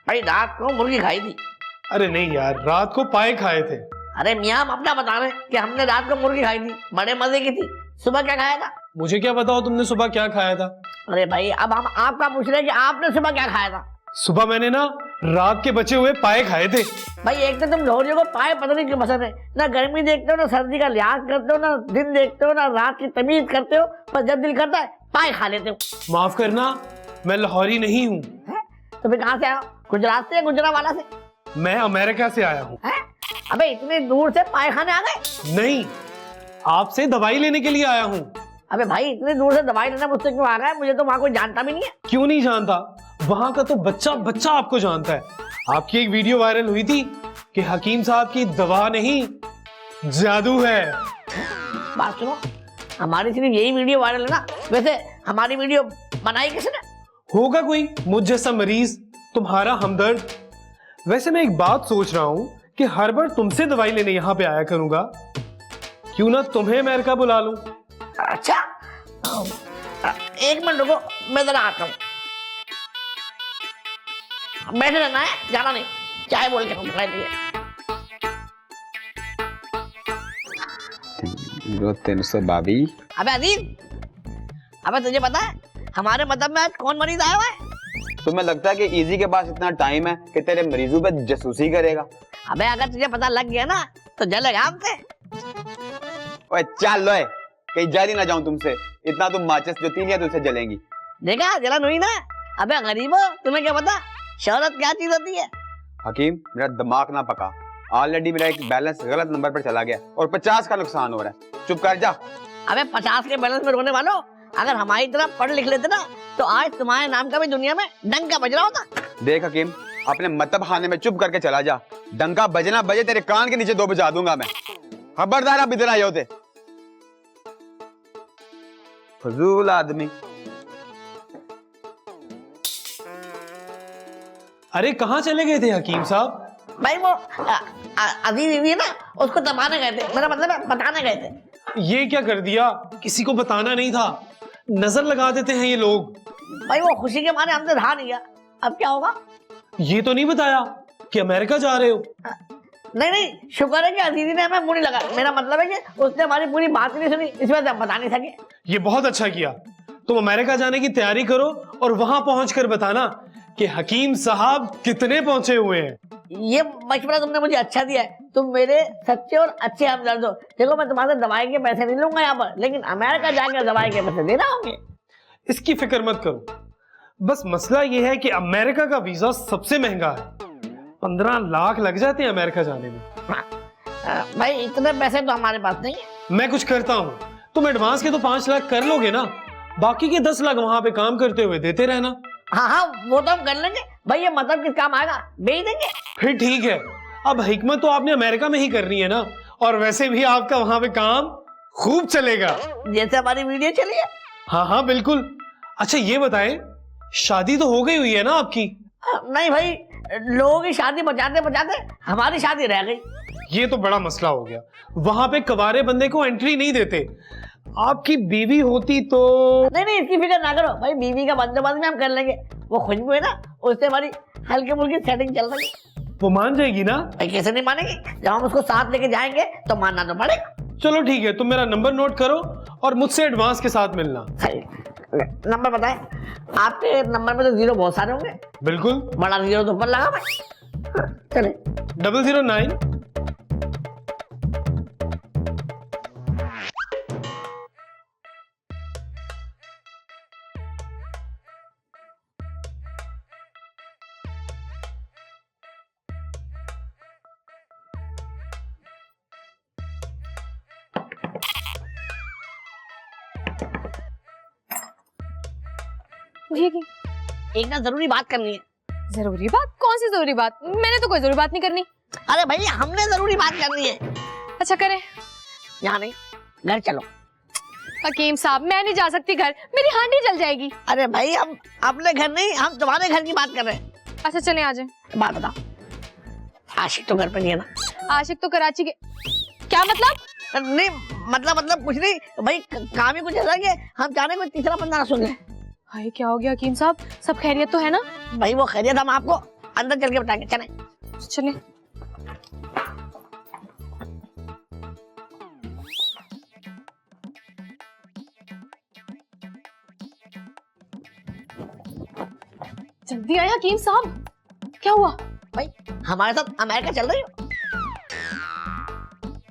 भाई रात को मुर्गी खाई थी। अरे नहीं यार, रात को पाए खाए थे। अरे मियाँ हम अपना बता रहे कि हमने रात को मुर्गी खाई थी, बड़े मजे की थी। सुबह क्या खाया था? मुझे क्या बताओ तुमने सुबह क्या खाया था? अरे भाई अब हम आपका पूछ रहे हैं कि आपने सुबह क्या खाया था। सुबह मैंने ना रात के बचे हुए पाए खाए थे। भाई एक तो तुम लोहरियों को पाए पता नहीं क्यों पसंद है, ना गर्मी देखते हो ना सर्दी का लिहाज करते हो, ना दिन देखते हो ना रात की तमीज करते हो, पर जब दिल करता है पाए खा लेते हो। माफ करना, मैं लाहौरी नहीं हूँ। तो फिर कहाँ से आया? गुजरात से? गुजरावाला से? मैं अमेरिका से आया हूँ। अबे इतनी दूर से पाए खाने आ गए? नहीं, आपसे दवाई लेने के लिए आया हूँ। अबे भाई इतनी दूर से दवाई लेना मुझसे क्यों आ गया? मुझे तो वहाँ कोई जानता भी नहीं है। क्यों नहीं जानता? वहां का तो बच्चा बच्चा आपको जानता है। आपकी एक वीडियो वायरल हुई थी कि हकीम साहब की दवा नहीं जादू है। बात सुनो, हमारी सिर्फ यही वीडियो वायरल है ना? वैसे हमारी वीडियो बनाई किसने? होगा कोई मुझ जैसा मरीज, तुम्हारा हमदर्द। वैसे मैं एक बात सोच रहा हूं कि हर बार तुमसे दवाई लेने यहां पे आया करूंगा, क्यों ना तुम्हें अमेरिका बुला लूं। अच्छा एक मिनट रुको, मैं जरा आता हूँ। बैठे रहना है, जाना नहीं। चाय बोल के मंगाई दिए। 322। अबे अजीज, अबे तुझे पता है हमारे मदद में आज कौन मरीज आया हुआ है? तुम्हें लगता है कि इजी के पास इतना टाइम है कि तेरे मरीजों पे जसूसी करेगा? अबे अगर तुझे पता लग गया ना तो जलेगा हमसे। ओए चल लोए, कहीं जा ही ना जाऊं तुमसे। इतना तुम माचिस जो तीन या तुमसे जलेंगी। देखा जलन हुई ना? अबे गरीबो, तुम्हें क्या पता शोहरत क्या चीज होती है? हकीम मेरा दिमाग ना पका, ऑलरेडी मेरा एक बैलेंस गलत नंबर पर चला गया और 50 का नुकसान हो रहा है। चुप कर जा। अबे 50 के बैलेंस में रोने वालों, अगर हमारी तरह पढ़ लिख लेते ना तो आज तुम्हारे नाम का भी दुनिया में डंका बज रहा होता। देख हकीम, अपने मतलब खाने में चुप करके चला जा। डंका बजना बजे तेरे कान के नीचे 2 बजा दूंगा मैं। खबरदार आप इधर आए होते फजूल आदमी। अरे कहाँ चले गए थे हकीम साहब? भाई वो अजीज है ना, उसको दबाने गए थे। मेरा मतलब है बताने गए थे। ये क्या कर दिया? किसी को बताना नहीं था। नजर लगा देते हैं ये लोग। भाई वो खुशी के मारे हमसे रहा नहीं गया। अब क्या होगा? ये तो नहीं बताया कि अमेरिका जा रहे हो। नहीं नहीं, शुक्र है कि अजीजी ने हमें मुंह नहीं लगा। मेरा मतलब है कि उसने हमारी पूरी बात नहीं सुनी, इस वजह से हम बता नहीं सके। ये बहुत अच्छा किया। तुम अमेरिका जाने की तैयारी करो और वहां पहुंचकर बताना कि हकीम साहब कितने पहुंचे हुए हैं। ये मशवरा तुमने मुझे अच्छा दिया है। तुम मेरे सच्चे और अच्छे हमदर्द हो। देखो मैं तुम्हारे दवाई के पैसे नहीं लूंगा यहाँ पर, लेकिन अमेरिका जाकर दवाई के पैसे देना होंगे। इसकी फिक्र मत करो। बस मसला ये है कि अमेरिका का वीजा सबसे महंगा है। 15 लाख लग जाते हैं अमेरिका जाने में। भाई इतने पैसे तो हमारे पास नहीं है। मैं कुछ करता हूँ, तुम एडवांस के तो 5 लाख कर लोगे ना, बाकी के 10 लाख वहां पे काम करते हुए देते रहना। हाँ हाँ वो तो हम कर लेंगे। भाई ये मतलब किस काम आएगा? बेच देंगे। फिर ठीक है। अब हिकमत तो आपने अमेरिका में ही करनी है ना, और वैसे भी आपका वहां पे काम खूब चलेगा, जैसे हमारी वीडियो चली है। हाँ हाँ बिल्कुल। अच्छा ये बताएं, शादी तो हो गई हुई है ना आपकी? नहीं भाई, लोगों की शादी बचाते बचाते हमारी शादी रह गई। ये तो बड़ा मसला हो गया। वहां पे कवारे बंदे को एंट्री नहीं देते। आपकी बीवी होती तो। नहीं नहीं इसकी फिक्र ना करो भाई, बीवी का बंदोबस्त भी हम कर लेंगे। वो खुशबू है ना, उससे हमारी हल्की फुल्की सेटिंग चल रही है। वो मान जाएगी ना? भाई कैसे नहीं मानेगी? जब हम उसको साथ लेके जाएंगे तो मानना तो पड़ेगा। चलो ठीक है, तुम मेरा नंबर नोट करो और मुझसे एडवांस के साथ मिलना। सही नंबर बताएं। आपके नंबर में तो 0 बहुत सारे होंगे। बिल्कुल। बड़ा 0 तो ऊपर लगा भाई। चले 009। जी की एक ना जरूरी बात करनी है। जरूरी बात? कौन सी जरूरी बात? मैंने तो कोई जरूरी बात नहीं करनी। अरे भाई हमने जरूरी बात करनी है। अच्छा करें। यहाँ नहीं, घर चलो। हकीम साहब मैं नहीं जा सकती घर, मेरी हांडी जल जाएगी। अरे भाई हम अपने घर नहीं, हम तुम्हारे घर की बात कर रहे हैं। अच्छा चले आ जाए। बात बताओ, आशिक तो घर पे नहीं है ना? आशिक तो कराची के। क्या मतलब? नहीं मतलब कुछ नहीं भाई, काम ही कुछ ऐसा है कि हम चाह रहे हैं कोई तीसरा बंदा ना सुन ले। हाय क्या हो गया हकीम साहब, सब खैरियत तो है ना? भाई वो खैरियत हम आपको अंदर चल के बताएंगे, चले। चले। जल्दी आए हकीम साहब, क्या हुआ? भाई हमारे साथ अमेरिका चल रही हो?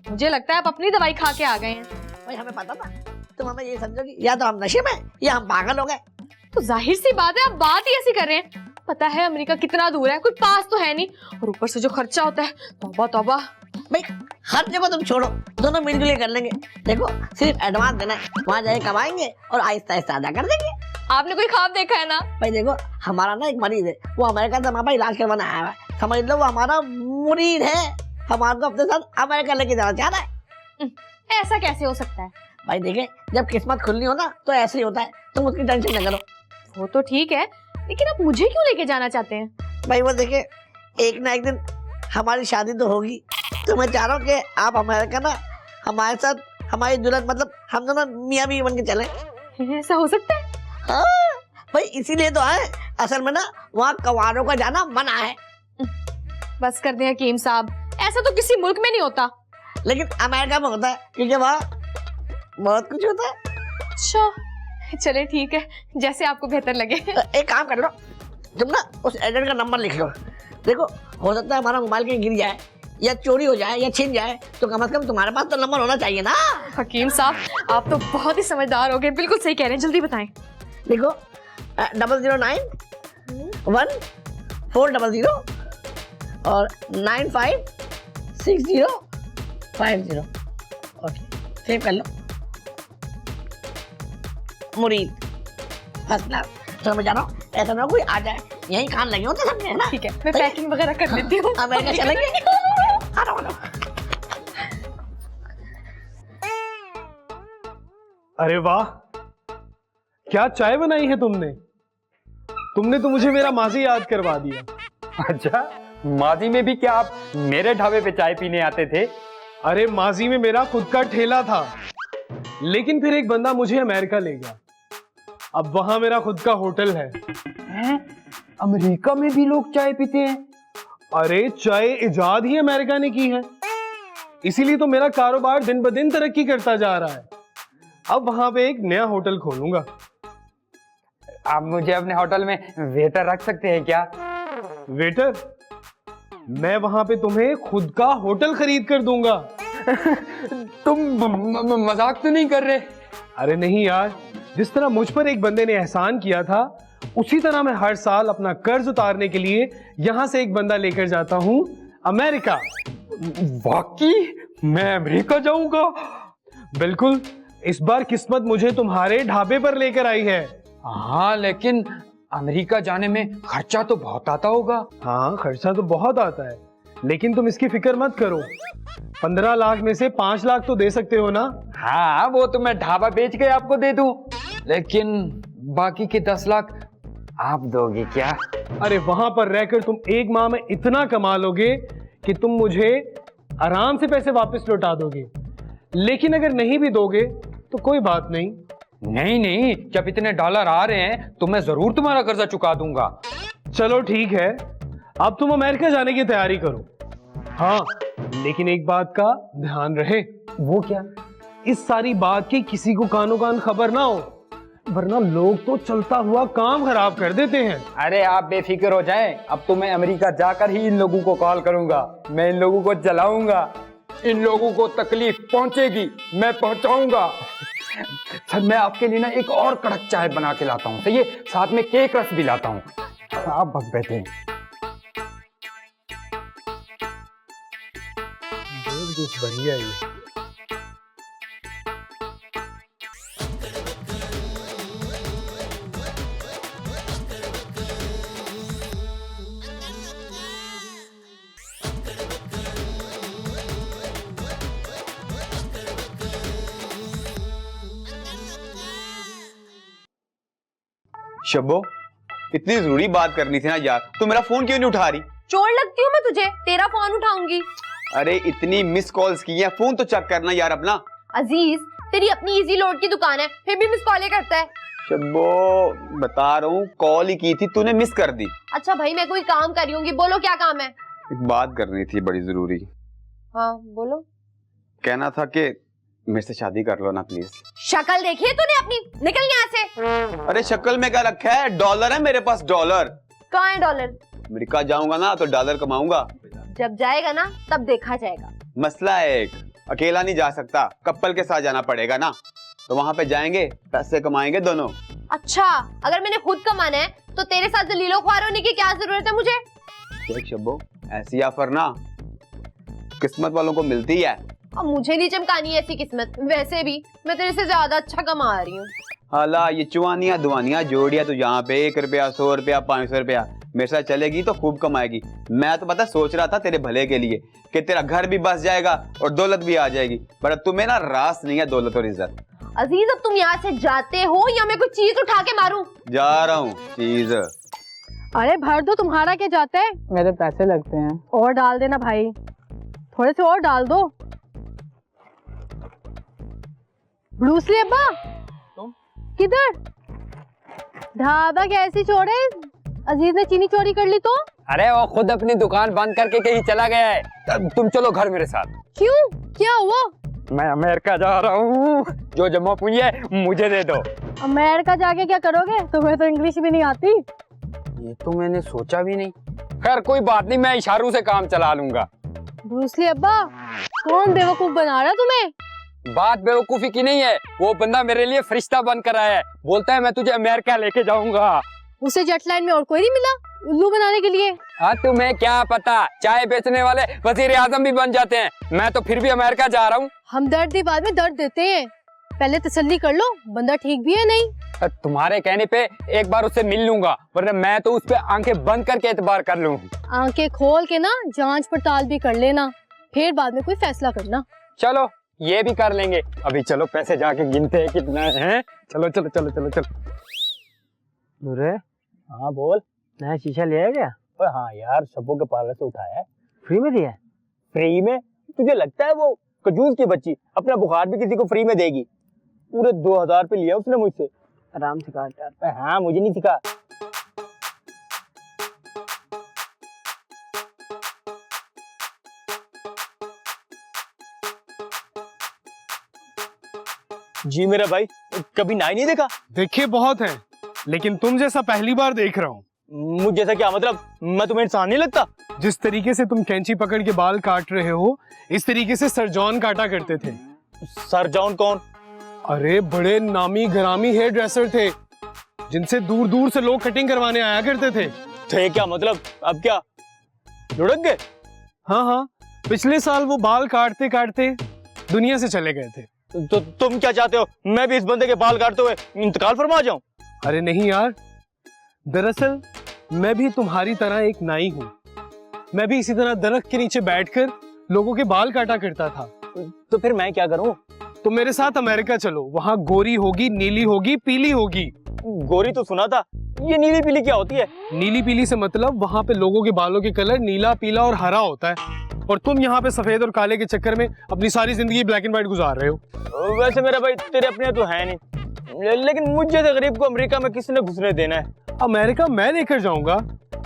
मुझे लगता है आप अपनी दवाई खा के आ गए हैं। भाई हमें पता था, तुम हमें ये समझोगी या तो हम नशे में या हम पागल हो गए। तो जाहिर सी बात है, आप बात ही ऐसी कर रहे हैं। पता है अमेरिका कितना दूर है, कुछ पास तो है नहीं, और ऊपर से जो खर्चा होता है, तौबा तौबा। भाई हर जगह तुम छोड़ो, दोनों मिलजुल के कर लेंगे। देखो सिर्फ एडवांस देना है, वहाँ जाके कमाएंगे और आहिस्ता आहिस्ता अदा कर देंगे। आपने कोई ख्वाब देखा है ना? भाई देखो हमारा ना एक मरीज है, वो अमेरिका से हमारा इलाज करवाना आया है, समझ लो वो हमारा मुरीद है, हमारे को अपने साथ अमेरिका लेके जाना चाह रहा है। ऐसा कैसे हो सकता है? भाई देखे जब किस्मत खुलनी हो ना तो ऐसे ही होता है, तुम उसकी टेंशन न करो। वो तो ठीक है, लेकिन आप मुझे क्यों लेके जाना चाहते हैं? भाई वो देखे एक ना एक दिन हमारी शादी तो होगी, तो मैं चाह रहा हूँ कि आप अमेरिका ना हमारे साथ, हमारी दुल्हन मतलब हम दोनों मियाँ बीवी बन के चले। ऐसा हो सकता है? हाँ भाई इसीलिए तो आए, असल में ना वहाँ कवारों का जाना मना है। बस कर दें हकीम साहब, ऐसा तो किसी मुल्क में नहीं होता। लेकिन अमेरिका में होता है, क्योंकि वहाँ बहुत कुछ होता है। अच्छा चले ठीक है, जैसे आपको बेहतर लगे। एक काम कर लो, तुम ना उस एजेंट का नंबर लिख लो। देखो हो सकता है हमारा मोबाइल कहीं गिर जाए या चोरी हो जाए या छिन जाए, तो कम से कम तुम्हारे पास तो नंबर होना चाहिए ना। हकीम साहब आप तो बहुत ही समझदार हो गए, बिल्कुल सही कह रहे हैं, जल्दी बताएं। देखो 009 1 400 और 956050। ओके सेव कर लो। मुरीद फर्स्ट क्लास। तो मैं जा रहा हूँ, ऐसा ना कोई आ जाए, यही कान लगे होते सबके, है ना? ठीक है, मैं पैकिंग वगैरह कर लेती हूँ। अमेरिका चलेंगे। आ रहा हूँ। अरे वाह, क्या चाय बनाई है तुमने? तुमने तो मुझे मेरा माजी याद करवा दिया। अच्छा, माजी में भी क्या आप मेरे ढाबे पे चाय पीने आते थे? अरे माजी में मेरा खुद का ठेला था, लेकिन फिर एक बंदा मुझे अमेरिका ले गया। अब वहां मेरा खुद का होटल है। हैं? अमेरिका में भी लोग चाय पीते हैं? अरे चाय इजाद ही अमेरिका ने की है, इसीलिए तो मेरा कारोबार दिन ब दिन तरक्की करता जा रहा है। अब वहां पे एक नया होटल खोलूंगा। आप मुझे अपने होटल में वेटर रख सकते हैं क्या? वेटर? मैं वहां पे तुम्हें खुद का होटल खरीद कर दूंगा। तुम मजाक तो नहीं कर रहे? अरे नहीं यार, जिस तरह मुझ पर एक बंदे ने एहसान किया था, उसी तरह मैं हर साल अपना कर्ज उतारने के लिए यहां से एक बंदा लेकर जाता हूं अमेरिका। वाकई मैं अमेरिका जाऊंगा? बिल्कुल, इस बार किस्मत मुझे तुम्हारे ढाबे पर लेकर आई है। हाँ, लेकिन अमेरिका जाने में खर्चा तो बहुत आता होगा। हाँ खर्चा तो बहुत आता है, लेकिन तुम इसकी फिक्र मत करो। 15 लाख में से 5 लाख तो दे सकते हो ना? हाँ, वो तो मैं ढाबा बेच के आपको दे दूं, लेकिन बाकी के 10 लाख आप दोगे क्या? अरे वहां पर रहकर तुम एक माह में इतना कमा लोगे कि तुम मुझे आराम से पैसे वापस लौटा दोगे। लेकिन अगर नहीं भी दोगे तो कोई बात नहीं। नहीं नहीं, जब इतने डॉलर आ रहे हैं तो मैं जरूर तुम्हारा कर्जा चुका दूंगा। चलो ठीक है, अब तुम अमेरिका जाने की तैयारी करो। हाँ लेकिन एक बात का ध्यान रहे। वो क्या? इस सारी बात की किसी को कानो कान खबर ना हो, वरना लोग तो चलता हुआ काम खराब कर देते हैं। अरे आप बेफिक्र हो जाएं, अब तो मैं अमेरिका जाकर ही इन लोगों को कॉल करूंगा। मैं इन लोगों को जलाऊंगा, इन लोगों को तकलीफ पहुंचेगी, मैं पहुंचाऊंगा। सर मैं आपके लिए ना एक और कड़क चाय बना के लाता हूँ, सही है? साथ में केक रस भी लाता हूँ। आप बस बैठे। कुछ बढ़िया ही। शब्बो, इतनी जरूरी बात करनी थी ना यार, तू मेरा फोन क्यों नहीं उठा रही? चोर लगती हूँ मैं तुझे, तेरा फोन उठाऊंगी। अरे इतनी मिस कॉल्स की हैं, फोन तो चेक करना यार अपना। अजीज तेरी अपनी इजी लोड की दुकान है, फिर भी मिस कॉल करता है। शब्बो बता रहा हूँ, कॉल ही की थी, तूने मिस कर दी। अच्छा भाई मैं कोई काम कर रही हूँ, बोलो क्या काम है। एक बात करनी थी बड़ी जरूरी। हाँ बोलो। कहना था कि मेरे से शादी कर लो ना प्लीज। शक्ल देखी है तूने अपनी, निकल यहाँ से। अरे शक्ल में क्या रखा है, डॉलर है मेरे पास, डॉलर। कहाँ है डॉलर? अमेरिका जाऊंगा ना तो डॉलर कमाऊंगा। जब जाएगा ना तब देखा जाएगा। मसला है एक, अकेला नहीं जा सकता, कपल के साथ जाना पड़ेगा ना, तो वहां पे जाएंगे, पैसे कमाएंगे दोनों। अच्छा अगर मैंने खुद कमाना है तो तेरे साथ जलीलो ख्वार होने की क्या जरूरत है मुझे? देख शब्बो, ऐसी ऑफर ना किस्मत वालों को मिलती है। अब मुझे नहीं चमकानी है ऐसी किस्मत, वैसे भी मैं तेरे से ज्यादा अच्छा कमा रही हूँ। हाला ये चुवानियां दुआनियां जोड़िया तो यहाँ पे 1 रुपया 100 रुपया 500 रुपया मेरे साथ चलेगी तो खूब कमाएगी। मैं तो पता सोच रहा था तेरे भले के लिए कि तेरा घर भी बस जाएगा और दौलत भी आ जाएगी, पर अब तुम्हें ना रास नहीं है दौलत और इज्जत। अजीज अब तुम यहाँ से जाते हो या मैं कोई चीज उठा के मारूं? जा रहा हूँ चीज। अरे भर दो, तुम्हारा क्या जाता है। मेरे पैसे लगते हैं। और डाल देना भाई, थोड़े से और डाल दो। ब्रूसली अब्बा किधर? ढाबा कैसी छोड़े? अजीज ने चीनी चोरी कर ली तो? अरे वो खुद अपनी दुकान बंद करके कहीं चला गया है। तुम चलो घर मेरे साथ। क्यों, क्या हुआ? मैं अमेरिका जा रहा हूँ, जो जमा पूंजी है मुझे दे दो। अमेरिका जाके क्या करोगे? तुम्हें तो इंग्लिश भी नहीं आती। ये तो मैंने सोचा भी नहीं। खैर कोई बात नहीं, मैं इशारों से काम चला लूंगा। ब्रूसली अब्बा कौन बेवकूफ बना रहा तुम्हें? बात बेवकूफी की नहीं है, वो बंदा मेरे लिए फरिश्ता बन कर आया है, बोलता है मैं तुझे अमेरिका लेके जाऊंगा। उसे जेट लाइन में और कोई नहीं मिला उल्लू बनाने के लिए? हाँ तुम्हें क्या पता, चाय बेचने वाले वजीर आजम भी बन जाते हैं, मैं तो फिर भी अमेरिका जा रहा हूँ। हमदर्दी बाद में दर्द देते हैं, पहले तसल्ली कर लो बंदा ठीक भी है नहीं। तुम्हारे कहने पे एक बार उससे मिल लूंगा, वरना मैं तो उस पे आंखें बंद करके एतबार कर लूँ। आंखें खोल के ना जांच पड़ताल भी कर लेना, फिर बाद में कोई फैसला करना। चलो ये भी कर लेंगे, अभी चलो पैसे जाके गिनते हैं कितना है। चलो चलो चलो चलो चलो। नूरे, हाँ बोल। नया शीशा लिया क्या? ओए हाँ यार, शब्बो के पार्लर से उठाया है। फ्री में दिया है? फ्री में? तुझे लगता है वो कंजूस की बच्ची अपना बुखार भी किसी को फ्री में देगी? पूरे 2000 रुपये लिया उसने मुझसे। आराम से काट यार। हाँ मुझे नहीं सिखा। जी मेरा भाई, कभी नाई नहीं देखा? देखे बहुत हैं, लेकिन तुम जैसा पहली बार देख रहा हूँ। मुझ जैसा क्या मतलब? मैं तुम्हें इंसान नहीं लगता? जिस तरीके से तुम कैंची पकड़ के बाल काट रहे हो, इस तरीके से सर जॉन काटा करते थे। सर जॉन कौन? अरे बड़े नामी ग्रामी हेयर ड्रेसर थे, जिनसे दूर दूर से लोग कटिंग करवाने आया करते थे। तो ये क्या मतलब? अब क्या लुढ़क गए? हाँ हाँ, पिछले साल वो बाल काटते काटते दुनिया से चले गए थे। तो तुम क्या चाहते हो, मैं भी इस बंदे के बाल काटते हुए इंतकाल फरमा जाऊं? अरे नहीं यार, दरअसल मैं भी तुम्हारी तरह एक नाई हूँ। मैं भी इसी तरह दरख्त के नीचे बैठकर लोगों के बाल काटा करता था। तो फिर मैं क्या करूं? तो मेरे साथ अमेरिका चलो, वहाँ गोरी होगी, नीली होगी, पीली होगी। गोरी तो सुना था, ये नीली पीली क्या होती है? नीली पीली से मतलब वहाँ पे लोगों के बालों के कलर नीला, पीला और हरा होता है, और तुम यहाँ पे सफेद और काले के चक्कर में अपनी सारी जिंदगी ब्लैक एंड व्हाइट गुजार रहे हो। वैसे मेरा भाई तेरे अपने तो है नहीं, लेकिन मुझ जैसे गरीब को अमेरिका में किसने घुसने देना है? अमेरिका मैं लेकर जाऊंगा,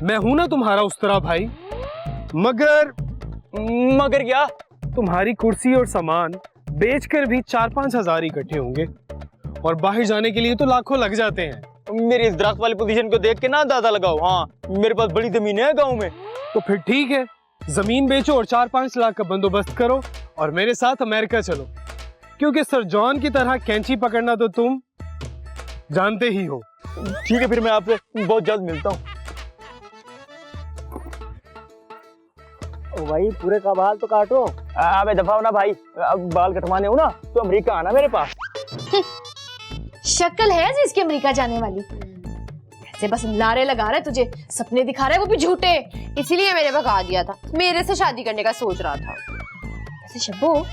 मैं हूं ना तुम्हारा उस तरह भाई। मगर क्या? तुम्हारी कुर्सी और सामान बेचकर भी 4-5 हजार इकट्ठे होंगे, और बाहर जाने के लिए तो लाखों लग जाते हैं। मेरी इस दरख्त वाली पोजीशन को देख के ना अंदाजा लगाओ। हाँ मेरे पास बड़ी जमीन है गाँव में। तो फिर ठीक है, जमीन बेचो और 4-5 लाख का बंदोबस्त करो और मेरे साथ अमेरिका चलो, क्योंकि सर जॉन की तरह कैंची पकड़ना तो तुम जानते ही हो। ठीक है, फिर मैं आपसे बहुत जल्द मिलता हूँ। भाई पूरे का बाल तो काटो। अबे दफा हो ना भाई, अब बाल कटवाने हो ना तो अमेरिका आना मेरे पास। शक्ल है जिसकी अमेरिका जाने वाली, ऐसे बस लारे लगा रहे तुझे, सपने दिखा रहे वो भी झूठे, इसीलिए मैंने भगा दिया था। मेरे से शादी करने का सोच रहा था। वैसे शब्बो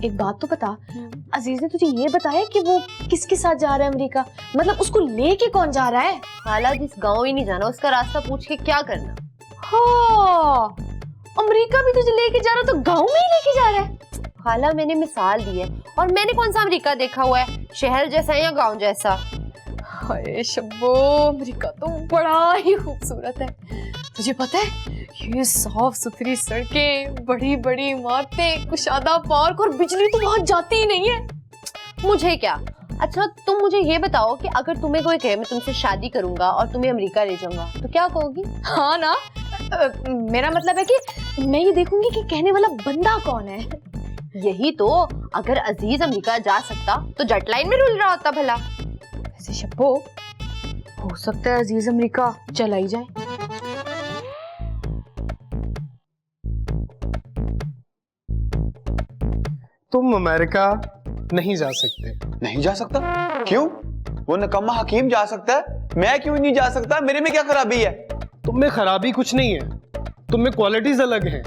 एक बात तो बता, अजीज ने तुझे ये बताया कि वो किसके साथ जा रहा है अमेरिका? मतलब उसको लेके कौन जा रहा है? हालांकि जिस गांव ही नहीं जाना, उसका रास्ता पूछ के क्या करना। हाँ अमेरिका भी तुझे लेके जा रहा तो गांव में ही लेके जा रहा है। खाला मैंने मिसाल दी है, और मैंने कौन सा अमेरिका देखा हुआ है, शहर जैसा है या गांव जैसा। हाय शब्बो, अमेरिका तो बड़ा ही खूबसूरत है। तुझे पता है ये साफ सुथरी सड़कें, बड़ी बड़ी इमारतें, कुशादा पार्क, और बिजली तो वहां जाती ही नहीं है। मुझे क्या, अच्छा तुम मुझे ये बताओ कि अगर तुम्हें कोई कहे मैं तुमसे शादी करूंगा और तुम्हें अमेरिका ले जाऊंगा तो क्या कहोगी? हाँ ना, मेरा मतलब है कि मैं ये देखूंगी कि कहने वाला बंदा कौन है। यही तो, अगर अजीज अमेरिका जा सकता तो जेट लाइन में रुल रहा होता भला। वैसे शब्बो, हो सकता है अजीज अमेरिका चला ही जाए। तुम अमेरिका नहीं जा सकते। नहीं जा सकता? क्यों? वो नकम्मा हकीम जा सकता है, मैं क्यों नहीं जा सकता? मेरे में क्या खराबी है? तुम में खराबी कुछ नहीं है, तुम में क्वालिटीज अलग हैं।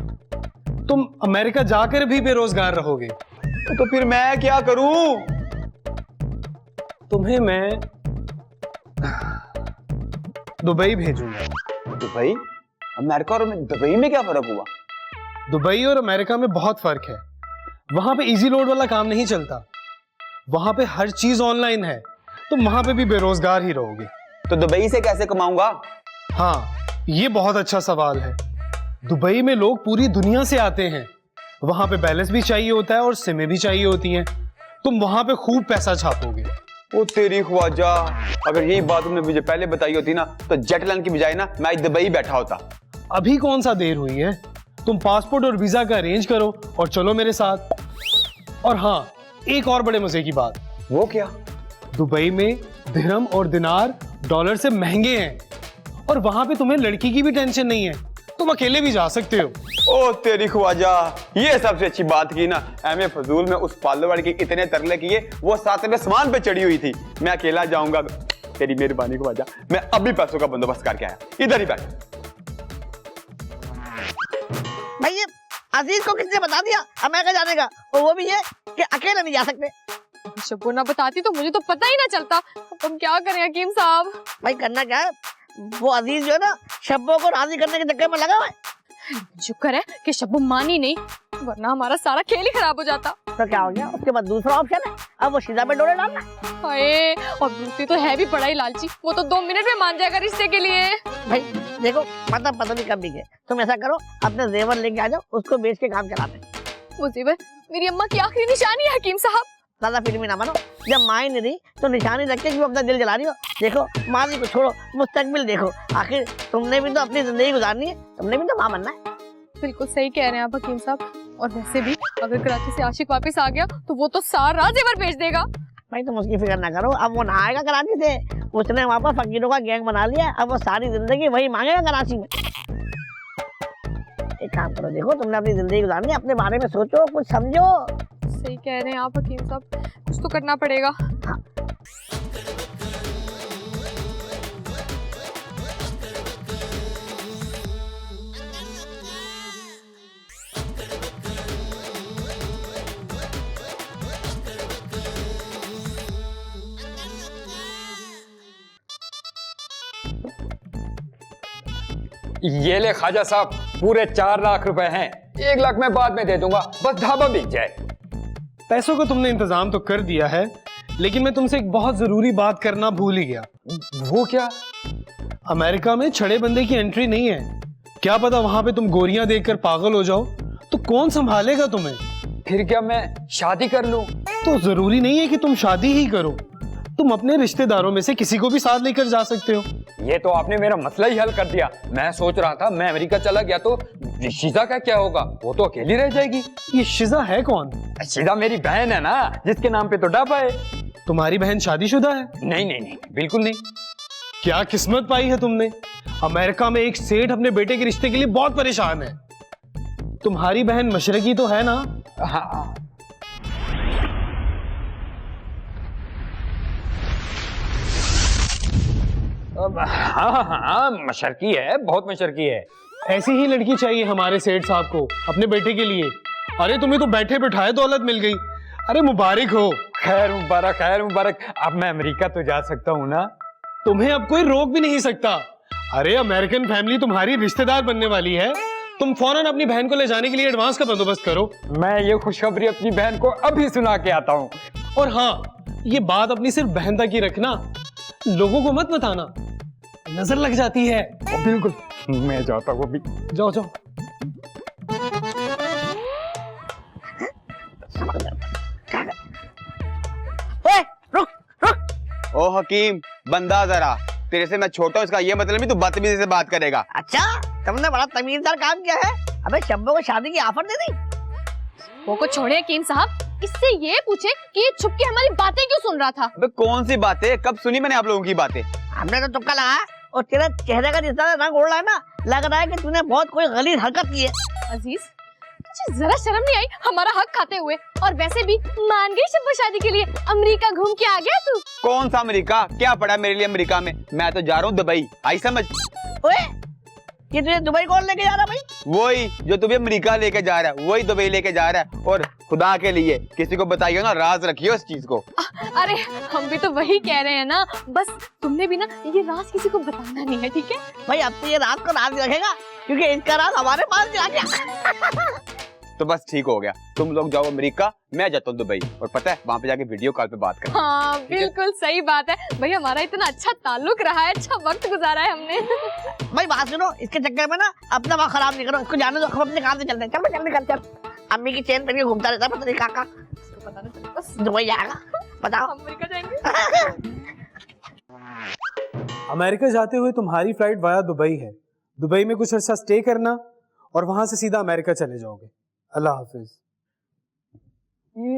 तुम अमेरिका जाकर भी बेरोजगार रहोगे। तो फिर मैं क्या करूं? तुम्हें मैं दुबई भेजूंगा। दुबई? अमेरिका और दुबई में क्या फर्क हुआ? दुबई और अमेरिका में बहुत फर्क है। वहां पे इजी लोड वाला काम नहीं चलता, वहां पे हर चीज ऑनलाइन है। तुम वहां पे भी बेरोजगार ही रहोगे। तो दुबई से कैसे कमाऊंगा? हाँ, ये बहुत अच्छा सवाल है। दुबई में लोग पूरी दुनिया से आते हैं, वहां पे बैलेंस भी चाहिए होता है और सिमें भी चाहिए होती हैं। तुम वहां पे खूब पैसा छापोगे। ओ तेरी ख्वाजा, अगर यही बात तुमने मुझे पहले बताई होती ना तो जेट लाइन की बजाय ना मैं दुबई बैठा होता। अभी कौन सा देर हुई है, तुम पासपोर्ट और वीजा का अरेंज करो और चलो मेरे साथ। और हाँ, एक और बड़े मजे की बात। वो क्या? दुबई में दिरहम और दिनार डॉलर से महंगे हैं, और वहां पे तुम्हें लड़की की भी टेंशन नहीं है, तुम अकेले भी जा सकते हो। ओ तेरी ख्वाजा, ये सबसे अच्छी बात की ना। एम फजूल में उस पार्लर के इतने तरले किए, वो 7वें आसमान पे चढ़ी हुई थी। मैं अकेला जाऊंगा? तेरी मेहरबानी ख्वाजा, मैं अभी पैसों का बंदोबस्त करके आया, इधर ही बैठ। भाई ये अजीज को किसने बता दिया अमेरिका जाने का, और वो भी ये कि अकेले नहीं जा सकते। शब्बो ना बताती तो मुझे तो पता ही ना चलता। हम क्या करें हकीम साहब? भाई करना क्या है, वो अजीज जो है ना शब्बों को राजी करने के चक्कर में लगा हुआ है। शुक्र है कि शब्बो मानी नहीं, वरना हमारा सारा खेल ही खराब हो जाता। तो क्या हो गया, उसके बाद दूसरा ऑप्शन है, अब वो शीजा पे डोरे डालना। हाय, और दूसरी तो है भी बड़ा ही लालची, वो तो 2 मिनट में मान जाएगा रिश्ते के लिए। भाई देखो, मतलब पता नहीं कब बिके, तुम ऐसा करो अपने जेवर लेके आ जाओ, उसको बेच के काम चलाते। वो जेवर मेरी अम्मा की आखिरी निशानी है हकीम साहब। ज्यादा फिल्मी ना बनो, जब माँ ही नहीं रही तो निशानी रख के क्यों अपना दिल जला रही हो। देखो माजी को छोड़ो, मुस्तकबिल देखो, आखिर तुमने भी तो अपनी जिंदगी गुजारनी है, तुमने भी तो माँ बनना है। बिल्कुल सही कह रहे हैं आप हकीम साहब। और वैसे भी अगर कराची से आशिक वापस आ गया तो वो तो सारा जेवर बेच देगा। भाई तुम उसकी फिक्र ना करो, अब वो ना आएगा कराची से, उसने वहाँ पर फकीरों का गैंग बना लिया, अब वो सारी जिंदगी वही मांगेगा कराची में। एक काम करो, देखो तुमने अपनी जिंदगी गुजारनी है, अपने बारे में सोचो, कुछ समझो। सही कह रहे हैं आप हकीम साहब, कुछ तो करना पड़ेगा। ये ले ख्वाजा साहब, पूरे 4 लाख रुपए हैं। 1 लाख मैं बाद में दे दूंगा, बस ढाबा बिक जाए। पैसों का तुमने इंतजाम तो कर दिया है, लेकिन मैं तुमसे एक बहुत जरूरी बात करना भूल ही गया। वो क्या? अमेरिका में छड़े बंदे की एंट्री नहीं है। क्या पता वहां पे तुम गोरियां देखकर पागल हो जाओ, तो कौन संभालेगा तुम्हें? फिर क्या मैं शादी कर लूं? तो जरूरी नहीं है कि तुम शादी ही करो, तुम अपने रिश्तेदारों में से किसी को भी साथ लेकर जा सकते हो। ये तो आपने मेरा मसला ही हल कर दिया। मैं सोच रहा था मैं अमेरिका चला गया तो शीजा का क्या होगा, वो तो अकेली रह जाएगी। ये शिजा है कौन? शीजा मेरी बहन है ना, जिसके नाम पे तो ढाबा है। तुम्हारी बहन शादीशुदा है? नहीं नहीं नहीं, बिल्कुल नहीं। क्या किस्मत पाई है तुमने। अमेरिका में एक सेठ अपने बेटे के रिश्ते के लिए बहुत परेशान है। तुम्हारी बहन मशरकी तो है ना? हाँ। हाँ हाँ, मशरकी है, बहुत मशरकी है। ऐसी ही लड़की चाहिए हमारे सेठ साहब को अपने बेटे के लिए। अरे तुम्हें तो बैठे बिठाए दौलत मिल गई। अरे मुबारक हो। खैर मुबारक, खैर मुबारक। अब मैं अमेरिका तो जा सकता हूँ ना? तुम्हें अब कोई रोक भी नहीं सकता। अरे अमेरिकन फैमिली तुम्हारी रिश्तेदार बनने वाली है, तुम फौरन अपनी बहन को ले जाने के लिए एडवांस का बंदोबस्त करो। मैं ये खुशखबरी अपनी बहन को अभी सुना के आता हूँ। और हाँ, ये बात अपनी सिर्फ बहन तक ही रखना, लोगों को मत बताना, नजर लग जाती है। बिल्कुल, मैं जाता हूँ अभी। जाओ जाओ। ओए, रुक रुक। ओ हकीम, बंदा जरा, तेरे से मैं छोटा हूँ इसका ये मतलब नहीं तू बदतमीजी से बात करेगा। अच्छा, तुमने बड़ा तमीजदार काम किया है। अबे शब्बो को शादी की ऑफर दे दी। वो को छोड़े हकीम साहब, इससे ये पूछे कि ये छुप के हमारी बातें क्यों सुन रहा था। अबे कौन सी बातें, कब सुनी मैंने आप लोगों की बातें? हमने तो तुक्का लगाया और तेरा चेहरे का जिस तरह रंग उड़ रहा है ना, लग रहा है कि तूने बहुत कोई गलीज हरकत की है। अजीज, तुझे जरा शर्म नहीं आई हमारा हक खाते हुए? और वैसे भी मान गई शब्बो शादी के लिए, अमेरिका घूम के आ गया तू। कौन सा अमेरिका? क्या पड़ा मेरे लिए अमेरिका में? मैं तो जा रहा हूँ दुबई, आई समझ? ओए, ये तुझे दुबई कौन लेके जा रहा भाई? वही जो तुम्हें अमेरिका लेके जा रहा है, वही दुबई लेके जा रहा है। और खुदा के लिए किसी को बताइए ना, राज रखियो इस चीज को। अरे हम भी तो वही कह रहे हैं ना, बस तुमने भी ना ये राज किसी को बताना नहीं है, ठीक है? भाई अब तो ये रात को राज रखेगा, क्योंकि इसका राज हमारे पास भी आ गया। तो बस ठीक हो गया, तुम लोग जाओ अमेरिका, मैं जाता हूँ दुबई। और पता है वहाँ पे जाके वीडियो कॉल पे बात करें। हाँ बिल्कुल सही बात है भाई, हमारा इतना अच्छा ताल्लुक रहा है, अच्छा वक्त गुजारा है हमने। भाई बात सुनो, इसके चक्कर में ना अपना वक्त खराब नहीं करो, इसको जाने दो, हम अपने काम से चलते हैं। चल जल्दी कर, चल। अम्मी की चेन तक घूमता रहता है, पता नहीं काका पता नहीं चला, बस दुबई जाएगा। बताओ। अमेरिका जाएंगे। अमेरिका जाते हुए तुम्हारी फ्लाइट वाया दुबई है। दुबई में कुछ अर्सा स्टे करना और वहां से सीधा अमेरिका चले जाओगे। अल्लाह हाफिज।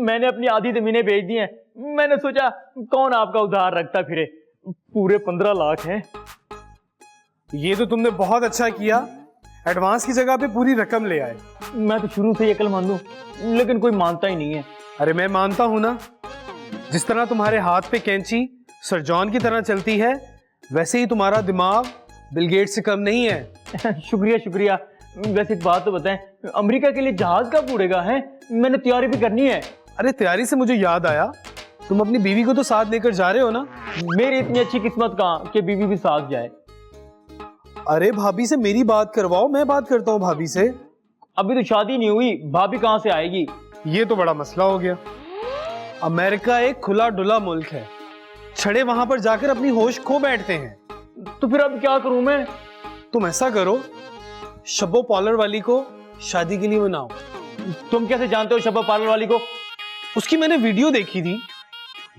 मैंने अपनी आधी जमीनें बेच दी हैं। मैंने सोचा कौन आपका उधार रखता फिरे, पूरे 15 लाख हैं। ये तो तुमने बहुत अच्छा किया, एडवांस की जगह पे पूरी रकम ले आए। मैं तो शुरू से अकल मान लूं, लेकिन कोई मानता ही नहीं है। अरे मैं मानता हूं ना, जिस तरह तुम्हारे हाथ पे कैंची सर जॉन की तरह चलती है, वैसे ही तुम्हारा दिमाग बिल गेट्स से कम नहीं है। शुक्रिया शुक्रिया। वैसे एक बात तो बताएं, अमेरिका के लिए जहाज कब उड़ेगा है? मैंने तैयारी भी करनी है। अरे तैयारी से मुझे याद आया, तुम अपनी बीवी को तो साथ लेकर जा रहे हो ना? मेरी इतनी अच्छी किस्मत कहाँ कि बीवी भी साथ जाए। अरे भाभी से मेरी बात करवाओ, मैं बात करता हूँ भाभी से। अभी तो शादी नहीं हुई, भाभी कहाँ से आएगी? ये तो बड़ा मसला हो गया। अमेरिका एक खुला डुला मुल्क है, छड़े वहां पर जाकर अपनी होश खो बैठते हैं। तो फिर अब क्या करूं मैं? तुम ऐसा करो, शब्बो पार्लर वाली को शादी के लिए मनाओ। तुम कैसे जानते हो शब्बो पार्लर वाली को? उसकी मैंने वीडियो देखी थी,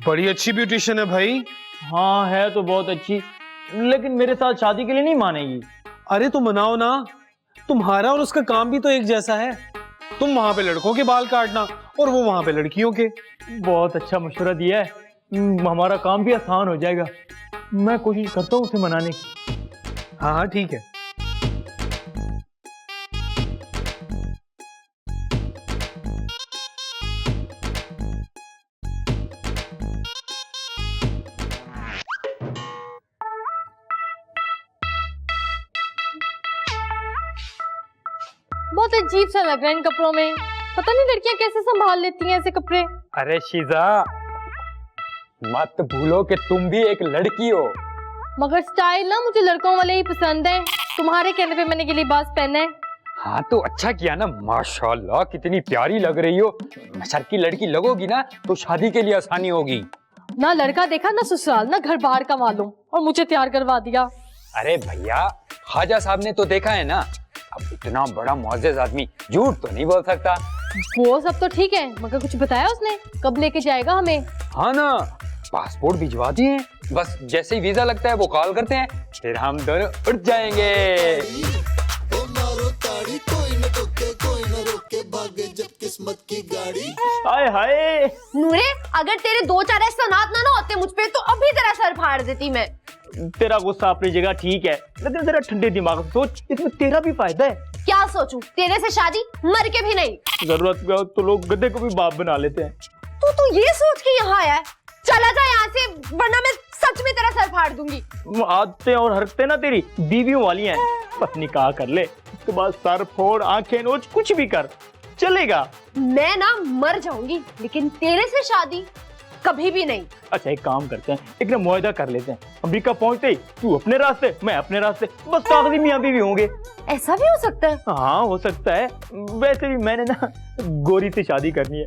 बड़ी अच्छी ब्यूटिशियन है भाई। हाँ है तो बहुत अच्छी, लेकिन मेरे साथ शादी के लिए नहीं मानेगी। अरे तो मनाओ ना, तुम्हारा और उसका काम भी तो एक जैसा है। तुम वहां पे लड़कों के बाल काटना और वो वहां पे लड़कियों के। बहुत अच्छा मशवरा दिया है, हमारा काम भी आसान हो जाएगा। मैं कोशिश करता हूँ उसे मनाने की। हाँ हाँ ठीक है। बहुत अजीब सा लग रहा है इन कपड़ों में, पता नहीं लड़कियां कैसे संभाल लेती हैं ऐसे कपड़े। अरे शीजा, मत भूलो कि तुम भी एक लड़की हो। मगर स्टाइल ना मुझे लड़कों वाले ही पसंद है, तुम्हारे कहने पे मैंने ये लिबास पहना है। हाँ तो अच्छा किया ना, माशाल्लाह कितनी प्यारी लग रही हो। सर की लड़की लगोगी ना तो शादी के लिए आसानी होगी। ना लड़का देखा ना ससुराल, ना घर बाहर का मालूम, और मुझे तैयार करवा दिया। अरे भैया, ख्वाजा साहब ने तो देखा है ना, अब इतना बड़ा मुअज़्ज़ज़ आदमी झूठ तो नहीं बोल सकता। वो सब तो ठीक है, मगर कुछ बताया उसने कब लेके जाएगा हमें? हाँ ना, पासपोर्ट भिजवा दिए हैं, बस जैसे ही वीजा लगता है वो कॉल करते हैं, फिर हम दोनों उठ जाएंगे। हाय हाय। नूरे, अगर तेरे 2-4 सनात ना होते मुझ पे तो अभी तेरा सर फाड़ देती मैं। तेरा गुस्सा अपनी जगह ठीक है, लेकिन जरा ठंडे दिमाग से सोच, इसमें तेरा भी फायदा है। क्या सोचूं, तेरे से शादी मर के भी नहीं। जरूरत पे हो तो लोग गधे को भी बाप बना लेते हैं। तू ये सोच के यहाँ आया है? चला जा यहाँ से, वरना मैं सच में तेरा सर फाड़ दूंगी। आदतें और हरकतें ना तेरी बीवियों वाली हैं। पत्नी कहा कर ले, उसके बाद सर फोड़, आंखें नोच, कुछ भी कर, चलेगा। मैं ना मर जाऊंगी, लेकिन तेरे से शादी कभी भी नहीं। अच्छा एक काम करते हैं, एक ना मुआहदा कर लेते हैं, अमेरिका पहुंचते ही तू अपने रास्ते मैं अपने रास्ते, बस कागजी मियाँ बीवी होंगे। ऐसा भी हो सकता है? हाँ हो सकता है। वैसे भी मैंने ना गोरी से शादी करनी है,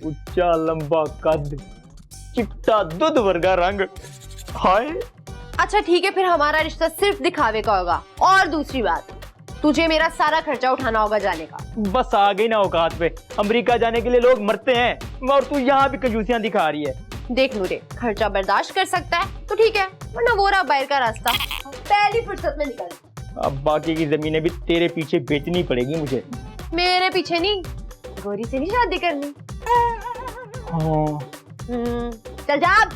ऊंचा लंबा कद, चिट्टा दूध वर्गा रंग। हाय अच्छा ठीक है, फिर हमारा रिश्ता सिर्फ दिखावे का होगा। और दूसरी बात, तुझे मेरा सारा खर्चा उठाना होगा जाने का। बस आ गई ना औकात पे, अमेरिका जाने के लिए लोग मरते हैं और तू यहाँ भी कंजूसियां दिखा रही है। देख नूरे, खर्चा बर्दाश्त कर सकता है तो ठीक है, वरना वो रहा बाहर का रास्ता, पहली फुर्सत में निकल। अब बाकी की जमीनें भी तेरे पीछे बेचनी पड़ेगी मुझे। मेरे पीछे नहीं, गोरी से नहीं शादी करनी। हाँ चल जा अब।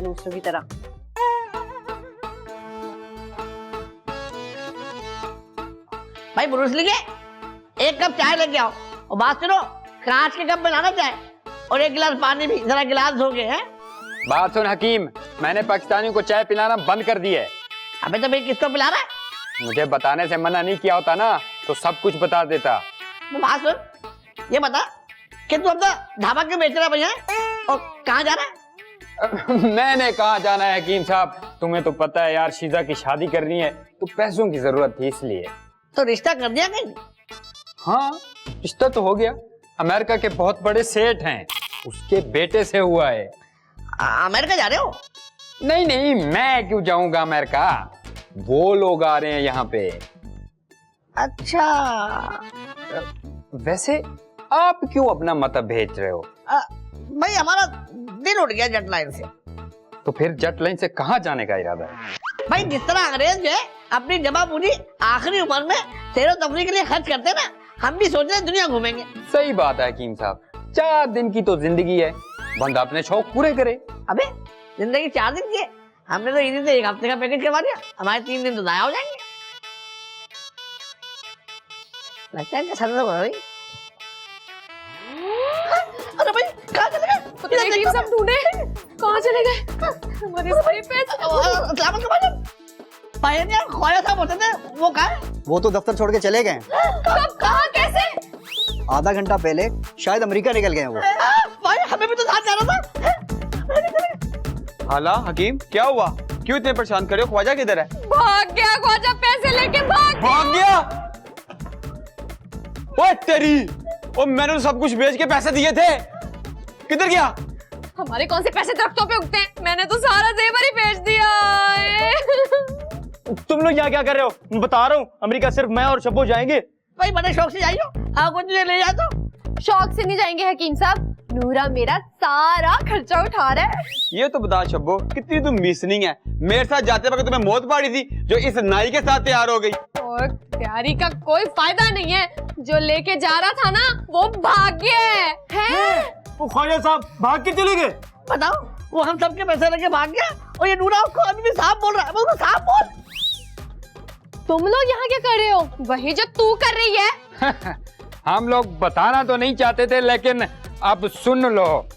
दूसरों की तरह। भाई ब्रूस ली के एक कप चाय लेके आओ, और बात सुनो, कांच के कप में लाना चाय, और एक गिलास पानी भी, जरा गिलास धोगे हैं। बात सुन हकीम, मैंने पाकिस्तानियों को चाय पिलाना बंद कर दिया है। अबे तो भाई किसको पिला रहा है? मुझे बताने से मना नहीं किया होता ना तो सब कुछ बता देता। तो बात सुन, ये बता कि तू अपना ढाबा क्यों बेच रहा है भैया, और कहाँ जा रहा है? मैंने कहा जाना है हकीम साहब, तुम्हें तो पता है यार, शीजा की शादी करनी है तो पैसों की जरूरत थी इसलिए। तो रिश्ता कर दिया कहीं? हाँ रिश्ता तो हो गया, अमेरिका के बहुत बड़े सेठ हैं, उसके बेटे से हुआ है। अमेरिका जा रहे हो? नहीं नहीं, मैं क्यों जाऊंगा अमेरिका, वो लोग आ रहे हैं यहाँ पे। अच्छा। वैसे आप क्यों अपना मतलब भेज रहे हो? भाई हमारा दिल उठ गया जेट लाइन से। तो फिर जेट लाइन से कहाँ जाने का इरादा है? भाई जिस तरह अंग्रेज जो है अपनी जमा पूंजी आखिरी उम्र में सैरो तफरीह के लिए खर्च करते हैं ना, हम भी सोच रहे हैं दुनिया घूमेंगे। सही बात है हकीम साहब, 4 दिन की तो जिंदगी है, बंदा अपने शौक पूरे करे। अबे जिंदगी 4 दिन की है, हमने तो इन्हीं से 1 हफ्ते का पैकेज करवा दिया, हमारे 3 दिन तो जाया हो जाएंगे। लगता है कि सर हो रही। अरे भाई कहाँ चले गए? हकीम साहब ढूंढे, कहाँ चले गए हमारे सारे पैसे? भाई यार ख्वाजा साहब होते थे, वो कहाँ है? वो तो दफ्तर छोड़ के चले गए। कब, कहाँ, कैसे? आधा घंटा पहले शायद अमेरिका निकल गए वो। भाई हमें भी तो साथ जाना था। हाला हकीम क्या हुआ, क्यों इतने परेशान कर रहे हो? ख्वाजा किधर है? भाग गया ख्वाजा, पैसे लेके भाग गया। ओए तेरी, ओ मैंने तो सब कुछ बेच के पैसे दिए थे, किधर गया? हमारे कौन से पैसे दरख्तों पे उगते हैं, मैंने तो सारा जेवर ही बेच दिया। तुम लोग यहाँ क्या कर रहे हो? मैं बता रहा हूँ, अमेरिका सिर्फ मैं और शब्बो जाएंगे। भाई बड़े शौक से जाइयो, हाँ कुछ ले जा तो। शौक से नहीं जाएंगे हकीम साहब, नूरा मेरा सारा खर्चा उठा रहा है। ये तो बता शब्बो, कितनी तुम मिसनिंग है, मेरे साथ जाते वक्त तुम्हें मौत पड़ी थी जो इस नाई के साथ तैयार हो गई। और तैयारी का कोई फायदा नहीं है, जो लेके जा रहा था ना वो भाग गया है। वो ख्वाजा साहब भाग के चले गए। बताओ, वो हम सबके पैसे लेके भाग गया, और ये नूरा उसको अभी भी साफ बोल रहा है। उसको साफ बोल। तुम लोग यहाँ क्या कर रहे हो? वही जो तू कर रही है। हम लोग बताना तो नहीं चाहते थे, लेकिन अब सुन लो,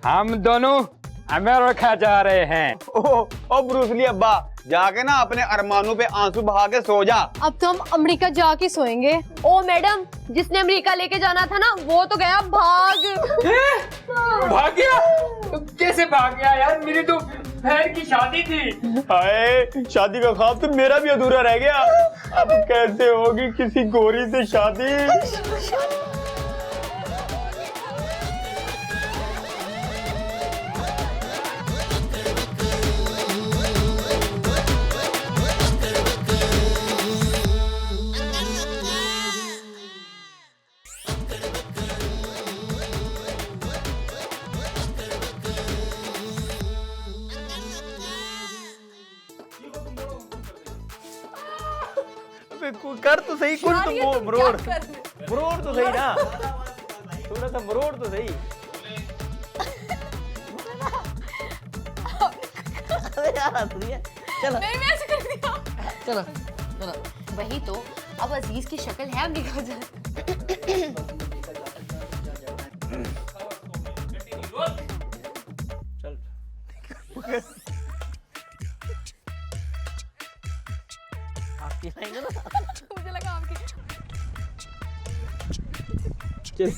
हम दोनों अमेरिका जा रहे हैं। ओ ब्रूस ली अब्बा, जाके ना अपने अरमानों पे आंसू बहा के सो जा। अब तो हम अमेरिका जाके सोएंगे। ओ मैडम, जिसने अमेरिका लेके जाना था ना वो तो गया भाग। भाग गया? कैसे भाग गया यार, मेरी तो बहन की शादी थी। हाय, शादी का ख्वाब तो मेरा भी अधूरा रह गया। अब कैसे होगी किसी गोरी से शादी? कर तो सही कुछ, तो मरोड़ तो सही ना, थोड़ा सा मरोड़ तो सही। अरे यार हंस रही है। चलो नहीं मैं ऐसे कर दिया। चलो चलो। वही तो, अब अजीज की शक्ल है अमेरिका जा। आपकी लाइन है ना? मुझे लगा आपकी। चल।